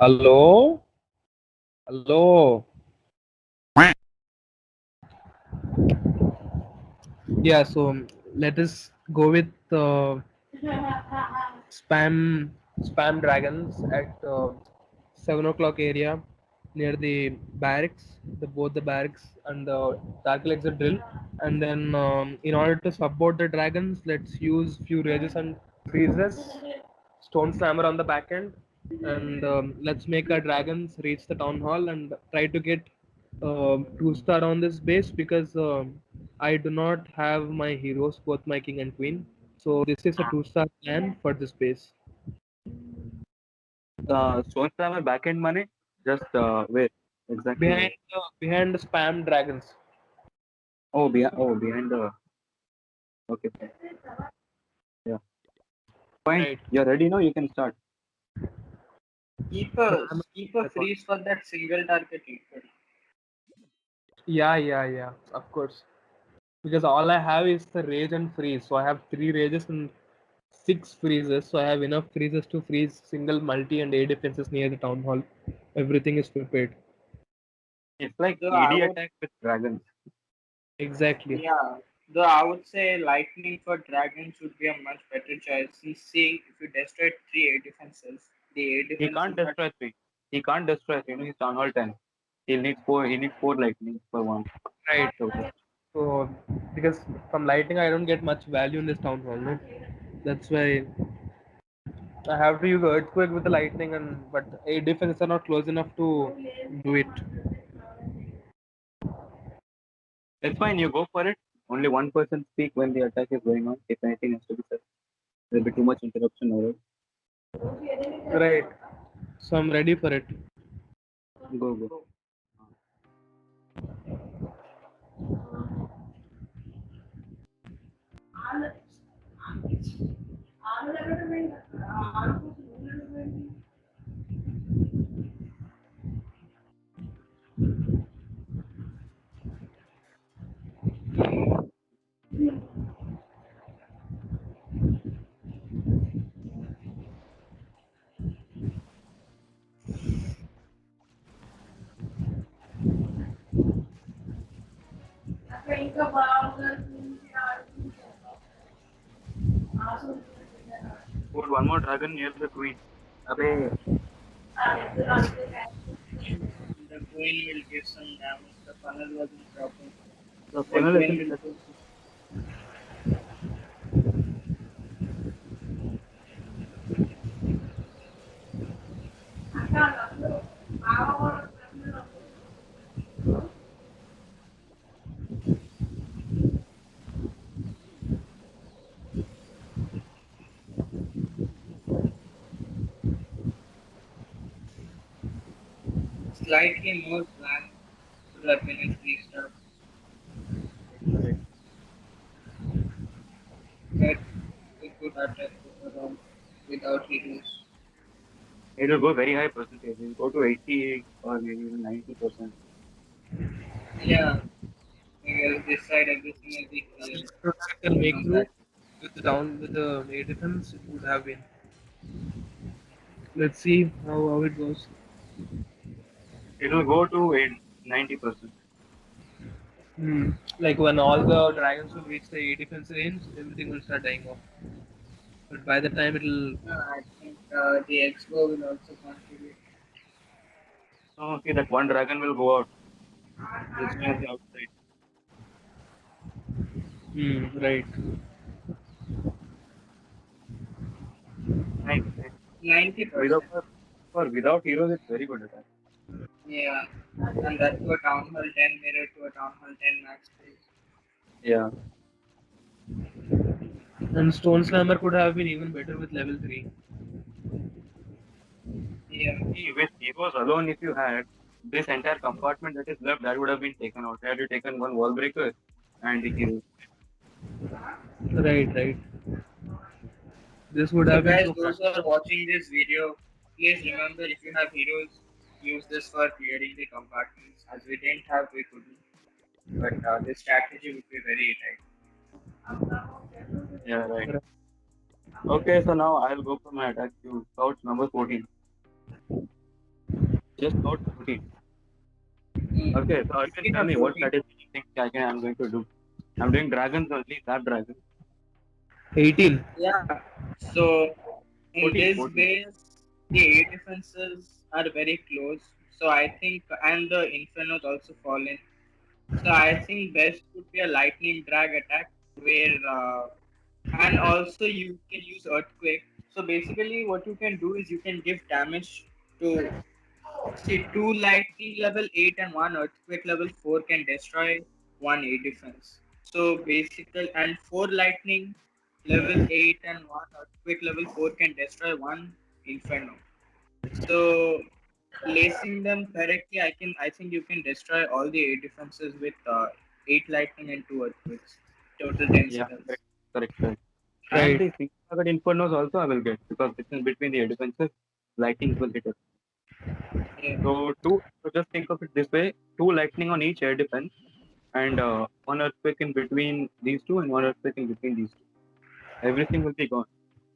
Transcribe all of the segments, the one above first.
Hello? Hello? Yeah, so let us go with spam spam dragons at 7 o'clock area near the barracks, the both the barracks and the dark exit drill. And then in order to support the dragons, let's use few rages and freezes, stone slammer on the back end, and let's make our dragons reach the town hall and try to get 2 star on this base because I do not have my heroes, both my king and queen. So this is a 2 star plan for this base. The Stone Slammer backend money? Just where? Exactly where? Behind the spam dragons. Behind the. Okay, fine. Yeah, fine. Right. You're ready now. You can start. Keep So a I'm keep a I thought. freeze for that single target leader. yeah, of course. Because all I have is the rage and freeze. So I have 3 rages and 6 freezes. So I have enough freezes to freeze single multi and A defenses near the town hall. Everything is prepared. It's like Though I ED would attack with dragons. Exactly. yeah, though I would say lightning for dragons would be a much better choice. Since seeing if you destroy three air defenses, the air He defense can't will not. destroy three. He can't destroy three. He's town hall 10. He'll need four. He needs four lightning for one. Right. Okay. So because from lighting I don't get much value in this town hall, no? That's why I have to use earthquake with the lightning, and but A defenses are not close enough to do it. It's fine. You go for it. Only one person speak when the attack is going on. If anything has to be said, there'll be too much interruption over it. Right. So I'm ready for it. Go go. Put one more dragon near the queen. Abe, The queen will give some damage. The funnel wasn't proper. the The funnel queen isn't will set. do. Slightly more flank so that when it restarts, Right. that it could attack overall without heroes. It will go very high percentage. It will go to 80 or maybe even 90%. Yeah, because this side everything will be clear. So I can make From through that. with the down with the A defense. It would have been. Let's see how it goes. It will go to 90%. Like when all the dragons will reach the A defense range, everything will start dying off. But by the time it'll I think the Expo will also contribute. So, okay, that one dragon will go out. He'll stay on the outside. right. Nice, nice. Without, 90%. without heroes, it's very good attack. Yeah. And that to a Town Hall 10 mirror to a Town Hall 10 max phase. Yeah. And Stone Slammer could have been even better with level 3. Yeah. See, with heroes alone, if you had this entire compartment that is left, that would have been taken out. Had you taken one wall breaker and the heroes. Right. This would So have been guys, so those who are watching this video, please remember if you have heroes, use this for clearing the compartments. As we didn't have, we couldn't. But this strategy would be very Yeah, right. fast. Okay, so now I'll go for my attack to couch number 14. just about 14. Hmm. Okay, so you can Speaking tell of me what 14, strategy you think I'm going to do. I'm doing dragons only, lab dragons. 18. yeah. So in 14, this 14. base, the A defenses are very close. So I think, and the Infernos also fall in. So I think best would be a lightning drag attack where, and also you can use earthquake. So basically, what you can do is you can give damage to, see, two lightning level 8 and one earthquake level 4 can destroy one A defense. So basically, and four lightning level 8 and one earthquake level 4 can destroy one inferno. So placing them correctly, I think you can destroy all the 8 defenses with 8 lightning and 2 earthquakes. Total 10 Yeah, seconds. correct. And Right. the single target infernos also I will get because it's in between the defenses, lightning will hit us. Yeah. So just think of it this way: two lightning on each air defense, and one earthquake in between these two, and one earthquake in between these two. Everything will be gone.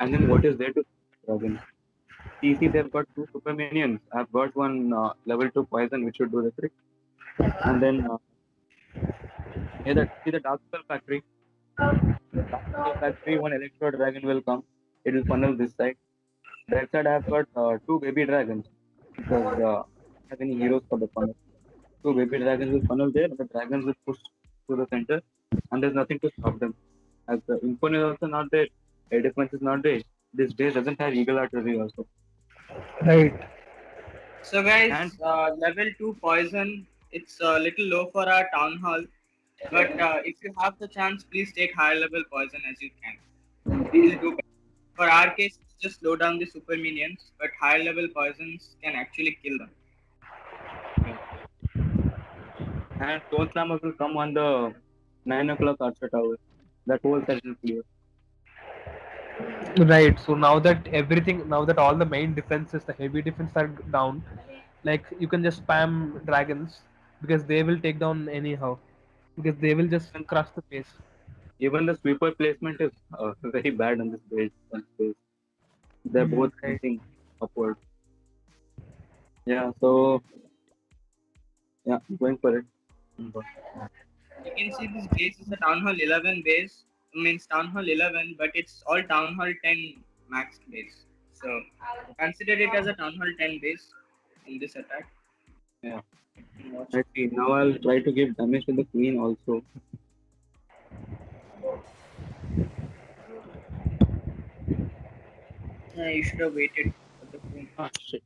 And then what is there to dragon? TC they've got two super minions. I've got one level 2 poison which should do the trick. And then see the Dark Spell Factory. The Dark Spell Factory, one Electro Dragon will come. It will funnel this side. That side I've got two baby dragons because I don't have any heroes for the funnel. Two baby dragons will funnel there, and the dragons will push to the center, and there's nothing to stop them. As the Inferno is also not there, air defense is not there. This base doesn't have Eagle Artillery also. Right. So And guys, level 2 poison, it's a little low for our town hall. But if you have the chance, please take higher level poison as you can. It will do better. For our case, it's just slow down the super minions, but higher level poisons can actually kill them. and Stone Slammer will come on the 9 o'clock Archer Tower. That whole side will clear. Right. So now that all the main defenses, the heavy defense are down, like you can just spam dragons because they will take down anyhow. Because they will just And crush the base. even the sweeper placement is very bad on this base. They're both Right. pointing upward. Yeah, so yeah, going for it. Mhm. You can see this base is a Town Hall 11 base, means Town Hall 11, but it's all Town Hall 10 max base. So consider it as a Town Hall 10 base in this attack. Yeah. And watch it. Let's see. Now I'll try to give damage to the queen also. You should have waited for the queen. Ah, shit.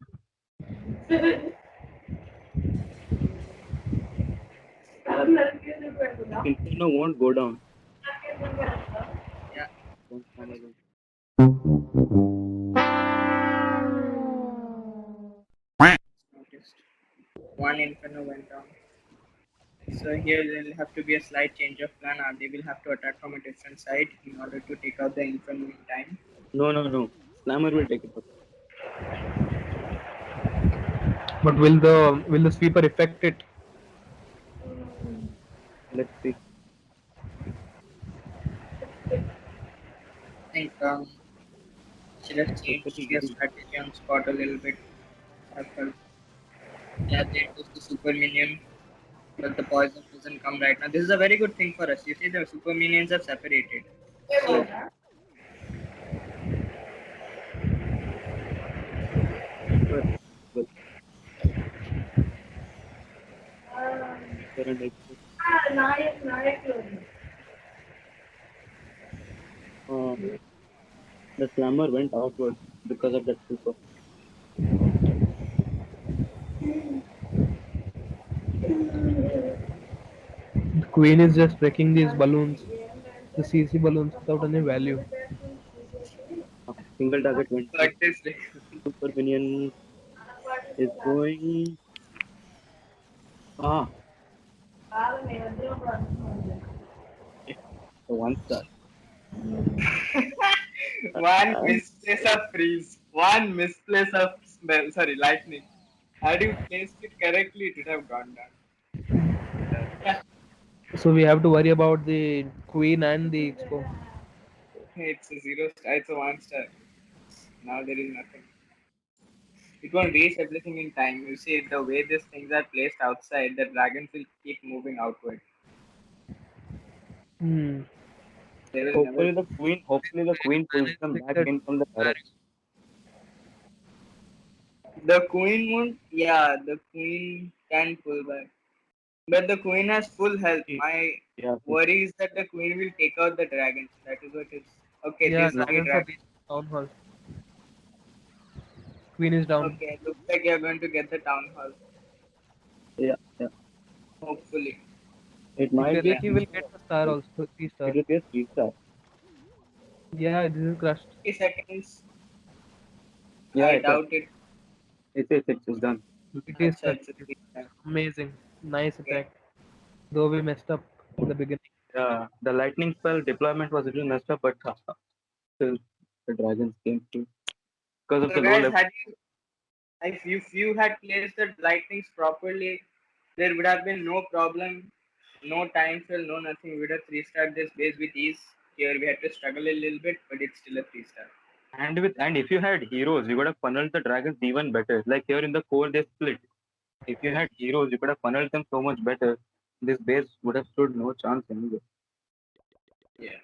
Inferno won't go down. Yeah, Don't hammer it. noticed. One Inferno went down. So here there will have to be a slight change of plan. They will have to attack from a different side in order to take out the Inferno in time. No. Slammer will take it up. But will the sweeper affect it? Let's see. I think should have changed Hopefully their he strategy on spot a little bit. I felt. Yeah, they took the super minion, but the poison doesn't come right now. This is a very good thing for us. You see, the super minions have separated. So will. Well, and exit. The slammer went outward because of that super. The queen is just breaking these balloons, the CC balloons without any value. Single target went got through. this. Super minion is going. Ah, the one star. One misplace of freeze. One misplace of smell. Sorry, lightning. Had you placed it correctly, it would have gone down. Yeah, So we have to worry about the queen and the expo. it's a 0 star. It's a 1 star. Now there is nothing. It won't reach everything in time. You see, the way these things are placed outside, the dragons will keep moving outward. Hmm. They will never. Hopefully the queen pulls them back Restricted in from the barracks. The queen won't. Yeah, the queen can pull back. But the queen has full health. Y- My Yeah, worry is that the queen will take out the dragons. That is what is. Okay, Yeah, these no, three dragons are dragons. reached town hall. Queen is down. Okay, looks like you're going to get the town hall. yeah, yeah. Hopefully. It He might can, be a Yeah. he will get the star also, 3 star. it will be a 3 star. Yeah, this is crushed. 3 seconds. Yeah, I doubt it. it's done. It is Acha, crushed. it's a It's 3 star. amazing. Nice Okay. attack. Though we messed up in the beginning. Yeah, the lightning spell deployment was a little messed up, but still the dragons came through because of So the low guys, level. had you if you had placed the lightnings properly, there would have been no problem, no time fill, no nothing. We would have 3 star this base with ease. Here we had to struggle a little bit, but it's still a 3 star. And if you had heroes, you could have funneled the dragons even better. Like here in the core, they split. If you had heroes, you could have funneled them so much better. This base would have stood no chance anyway. Yeah.